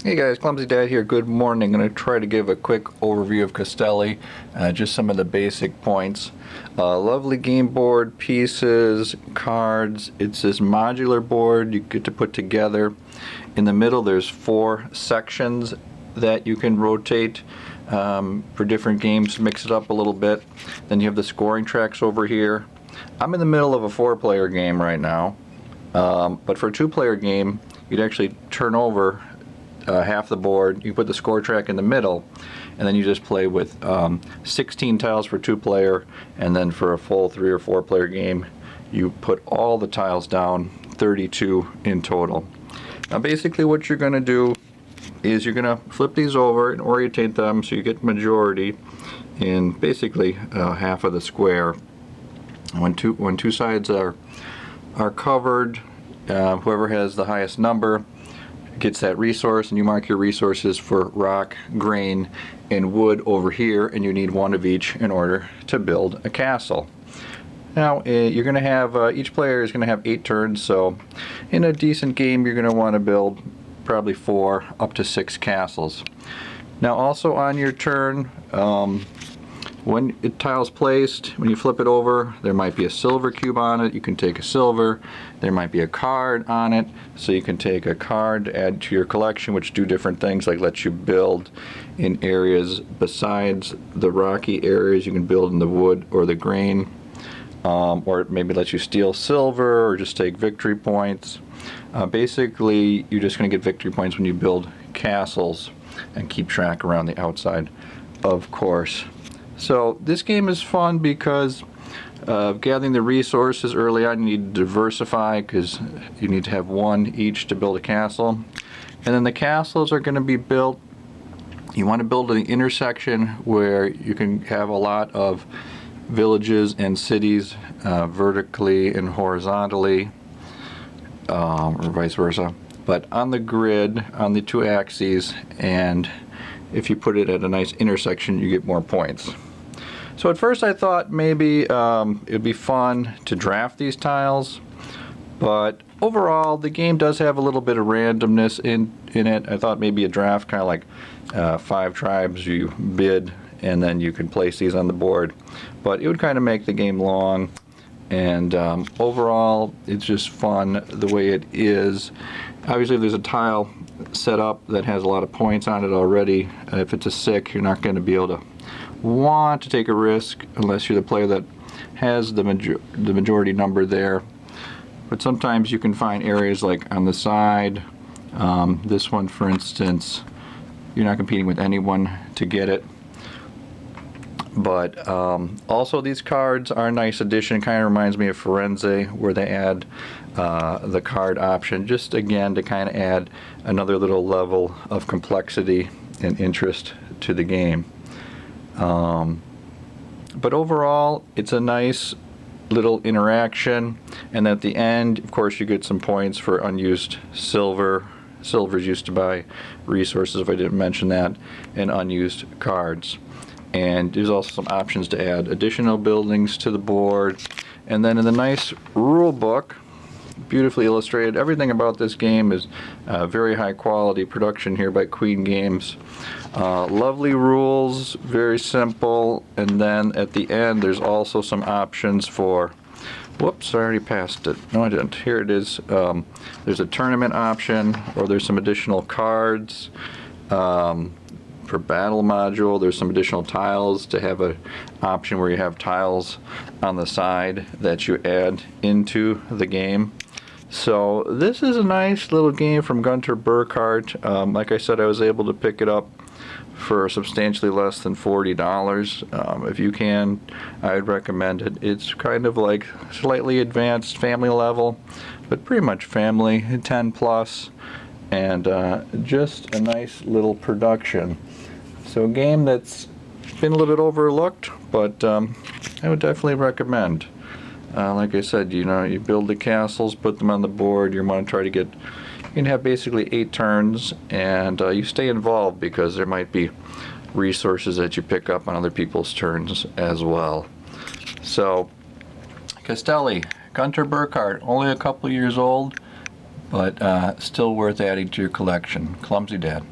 Hey guys, Clumsy Dad here. Good morning. I'm going to try to give a quick overview of Castelli, just some of the basic points. Lovely game board, pieces, cards. It's this modular board you get to put together. In the middle there's 4 sections that you can rotate for different games, mix it up a little bit. Then you have the scoring tracks over here. I'm in the middle of a 4-player game right now, but for a 2-player game you'd actually turn over half the board. You put the score track in the middle, and then you just play with 16 tiles for 2-player, and then for a full 3 or 4-player game you put all the tiles down, 32 in total. Now basically what you're going to do is you're going to flip these over and orientate them so you get majority in basically half of the square. When two sides are covered, whoever has the highest number gets that resource, and you mark your resources for rock, grain, and wood over here, and you need 1 of each in order to build a castle. Now you're going to have each player is going to have 8 turns, so in a decent game you're going to want to build probably 4 up to 6 castles. Now also on your turn, when a tile's placed, when you flip it over, there might be a silver cube on it. You can take a silver. There might be a card on it, so you can take a card to add to your collection, which do different things, like let you build in areas besides the rocky areas. You can build in the wood or the grain, or maybe let you steal silver or just take victory points. Basically, you're just going to get victory points when you build castles and keep track around the outside, of course. So this game is fun because of gathering the resources early on. You need to diversify because you need to have 1 each to build a castle. And then the castles are going to be built, you want to build an intersection where you can have a lot of villages and cities vertically and horizontally, or vice versa, but on the grid, on the 2 axes, and if you put it at a nice intersection you get more points. So at first I thought maybe it'd be fun to draft these tiles, but overall the game does have a little bit of randomness in it. I thought maybe a draft, kind of like 5 tribes, you bid and then you can place these on the board, but it would kind of make the game long, and overall it's just fun the way it is. Obviously if there's a tile set up that has a lot of points on it already, if it's a 6 you're not going to be able to want to take a risk unless you're the player that has the majority number there. But sometimes you can find areas like on the side, this one for instance, you're not competing with anyone to get it. But also these cards are a nice addition. Kind of reminds me of Firenze, where they add the card option, just again to kind of add another little level of complexity and interest to the game. But overall it's a nice little interaction, and at the end of course you get some points for unused silver. Silver's used to buy resources, if I didn't mention that, and unused cards. And there's also some options to add additional buildings to the board. And then in the nice rule book, beautifully illustrated, everything about this game is very high quality production here by Queen Games. Lovely rules, very simple, and then at the end there's also some options for, whoops, I already passed it. No, I didn't. Here it is. There's a tournament option, or there's some additional cards. For battle module, there's some additional tiles to have an option where you have tiles on the side that you add into the game. So this is a nice little game from Gunter Burkhardt. Like I said, I was able to pick it up for substantially less than $40. If you can, I would recommend it. It's kind of like slightly advanced family level, but pretty much family, 10 plus, and just a nice little production. So a game that's been a little bit overlooked, but I would definitely recommend. Like I said, you know, you build the castles, put them on the board. You want to try to get, you can have basically 8 turns, and you stay involved because there might be resources that you pick up on other people's turns as well. So Castelli, Gunter Burkhardt, only a couple years old, but still worth adding to your collection. Clumsy Dad.